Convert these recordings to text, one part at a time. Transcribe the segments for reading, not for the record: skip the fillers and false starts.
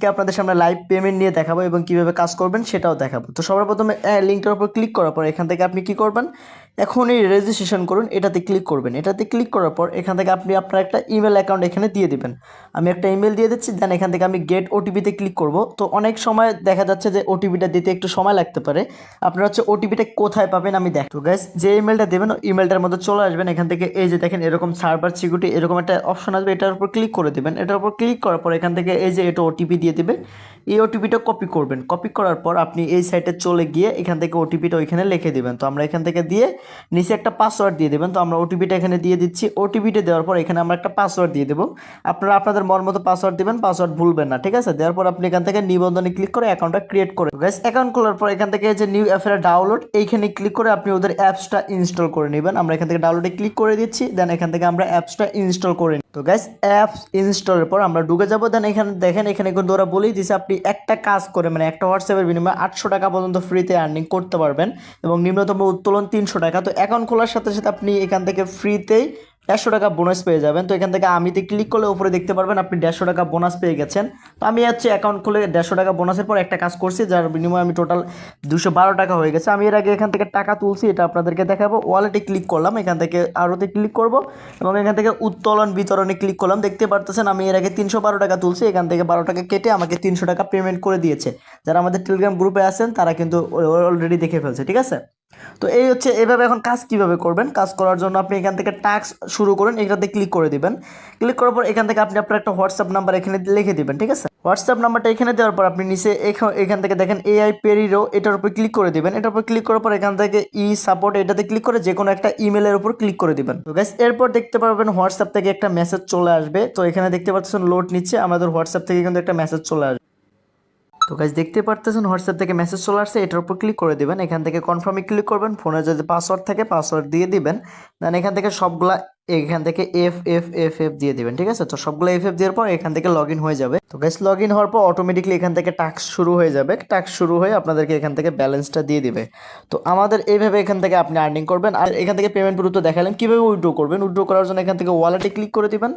আজকে আপনাদের সামনে লাইভ পেমেন্ট নিয়ে দেখাবো এবং কিভাবে কাজ করবেন সেটাও দেখাবো। তো সবার প্রথমে লিঙ্কটার উপর ক্লিক করার পর এখান থেকে আপনি কি করবেন, এখনই রেজিস্ট্রেশন করুন, এটাতে ক্লিক করবেন। এটাতে ক্লিক করার পর এখান থেকে আপনি আপনার একটা ইমেল অ্যাকাউন্ট এখানে দিয়ে দিবেন। আমি একটা ইমেল দিয়ে দিচ্ছি, দেন এখান থেকে আমি গেট ওটিপিতে ক্লিক করব। তো অনেক সময় দেখা যাচ্ছে যে ওটিপিটা দিতে একটু সময় লাগতে পারে। আপনারা হচ্ছে ওটিপিটা কোথায় পাবেন আমি দেখো গাইস, যে ইমেলটা দেবেন ইমেলটার মধ্যে চলে আসবেন। এখান থেকে এই যে দেখেন এরকম সার্ভার সিকিউরিটি এরকম একটা অপশন আসবে, এটার উপর ক্লিক করে দেবেন। এটার উপর ক্লিক করার পর এখান থেকে এই যে এটা ওটিপি দিয়ে দেবে, এই ওটিপিটা কপি করবেন। কপি করার পর আপনি এই সাইটে চলে গিয়ে এখান থেকে ওটিপিটা ওইখানে লিখে দিবেন। তো আমরা এখান থেকে দিয়ে নিচে একটা পাসওয়ার্ড দিয়ে দেবেন। তো আমরা ওটিপিটা এখানে দিয়ে দিচ্ছি। ওটিপিটা দেওয়ার পর এখানে আমরা একটা পাসওয়ার্ড দিয়ে দেবো। আপনারা আপনাদের মন মতো পাসওয়ার্ড দিবেন, পাসওয়ার্ড ভুলবেন না, ঠিক আছে? দেওয়ার পর আপনি এখান থেকে নিবন্ধনে ক্লিক করে অ্যাকাউন্টটা ক্রিয়েট করে গাইস। অ্যাকাউন্ট খোলার পর এখান থেকে যে নিউ অ্যাপের ডাউনলোড এইখানে ক্লিক করে আপনি ওদের অ্যাপসটা ইনস্টল করে নেবেন। আমরা এখান থেকে ডাউনলোডে ক্লিক করে দিচ্ছি, দেন এখান থেকে আমরা অ্যাপসটা ইনস্টল করে নিই। তো গাইস অ্যাপস ইনস্টলের পর আমরা ঢুকে যাবো। দেন এখানে দেখেন এখানে কিন্তু ওরা বলেই দিচ্ছে আপনি একটা কাজ করে মানে একটা হোয়াটসঅ্যাপের বিনিময়ে 800 টাকা পর্যন্ত ফ্রিতে আর্নিং করতে পারবেন এবং নিম্নতম উত্তোলন 300 টাকা। তো অ্যাকাউন্ট খোলার সাথে সাথে আপনি এখান থেকে ফ্রিতেই 150 টাকা বোনাস পেয়ে যাবেন। তো এখান থেকে আমিতে ক্লিক করলে উপরে দেখতে পারবেন আপনি 150 টাকা বোনাস পেয়ে গেছেন। তো আমি হচ্ছে অ্যাকাউন্ট খুলে 150 টাকা বোনাসের পর একটা কাজ করছি, যার বিনিময়ে আমি টোটাল 212 টাকা হয়ে গেছে। আমি এর আগে এখান থেকে টাকা তুলছি, এটা আপনাদেরকে দেখাবো। ওয়ালেটে ক্লিক করলাম, এখান থেকে আরোতে ক্লিক করব এবং এখান থেকে উত্তোলন বিতরণে ক্লিক করলাম। দেখতে পারতেছেন আমি এর আগে 312 টাকা তুলছি, এখান থেকে 12 টাকা কেটে আমাকে 300 টাকা পেমেন্ট করে দিয়েছে। যারা আমাদের টেলিগ্রাম গ্রুপে আছেন তারা কিন্তু অলরেডি দেখে ফেলছে, ঠিক আছে? তো এই হচ্ছে এভাবে। এখন কাজ কিভাবে করবেন, কাজ করার জন্য আপনি এখান থেকে টাস্ক শুরু করুন, এটাতে ক্লিক করে দিবেন। ক্লিক করার পর এখান থেকে আপনি আপনার একটা হোয়াটসঅ্যাপ নাম্বার এখানে লিখে দিবেন, ঠিক আছে? হোয়াটসঅ্যাপ নাম্বারটা এখানে দেওয়ার পর আপনি নিচে এখান থেকে দেখেন এআই পেরিরো, এটার উপর ক্লিক করে দিবেন। এটার উপর ক্লিক করার পর এখান থেকে ই সাপোর্ট এটাতে ক্লিক করে যে কোনো একটা ইমেলের উপর ক্লিক করে দিবেন। তো গাইস এরপর দেখতে পারবেন হোয়াটসঅ্যাপ থেকে একটা মেসেজ চলে আসবে। তো এখানে দেখতে পাচ্ছেন লোড নিচ্ছে, আমাদের হোয়াটসঅ্যাপ থেকে কিন্তু একটা মেসেজ চলে আসবে। তো গাইস দেখতে পারতেছেন হোয়াটসঅ্যাপ থেকে মেসেজ চলে আসছে, এটার উপর ক্লিক করে দিবেন। এখান থেকে কনফার্মে ক্লিক করবেন, ফোনে যদি পাসওয়ার্ড থাকে পাসওয়ার্ড দিয়ে দিবেন। দেন এখান থেকে সবগুলা এখান থেকে এফ এফ এফ এফ দিয়ে দিবেন, ঠিক আছে? তো সবগুলো এফ এফ দেওয়ার পর এখান থেকে লগ ইন হয়ে যাবে। তো গাইস লগ ইন হওয়ার পর অটোমেটিকলি এখান থেকে টাস্ক শুরু হয়ে যাবে। টাস্ক শুরু হয়ে আপনাদেরকে এখান থেকে ব্যালেন্সটা দিয়ে দিবে। তো আমাদের এইভাবে এখান থেকে আপনি আর্নিং করবেন। আর এখান থেকে পেমেন্ট প্রুফ তো দেখালাম, কীভাবে উইথড্র করবেন। উইথড্র করার জন্য এখান থেকে ওয়ালেটে ক্লিক করে দিবেন।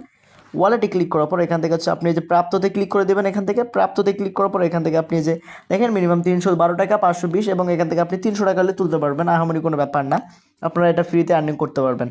ওয়ালেটে ক্লিক করার পর এখান থেকে হচ্ছে আপনি যে প্রাপ্ততে ক্লিক করে দেবেন। এখান থেকে প্রাপ্ততে ক্লিক করার পর এখান থেকে আপনি যে দেখেন মিনিমাম 312 টাকা 520 এবং এখান থেকে আপনি 300 টাকা হলে তুলতে পারবেন। আহামরি কোনো ব্যাপার না, আপনারা এটা ফ্রিতে আর্নিং করতে পারবেন।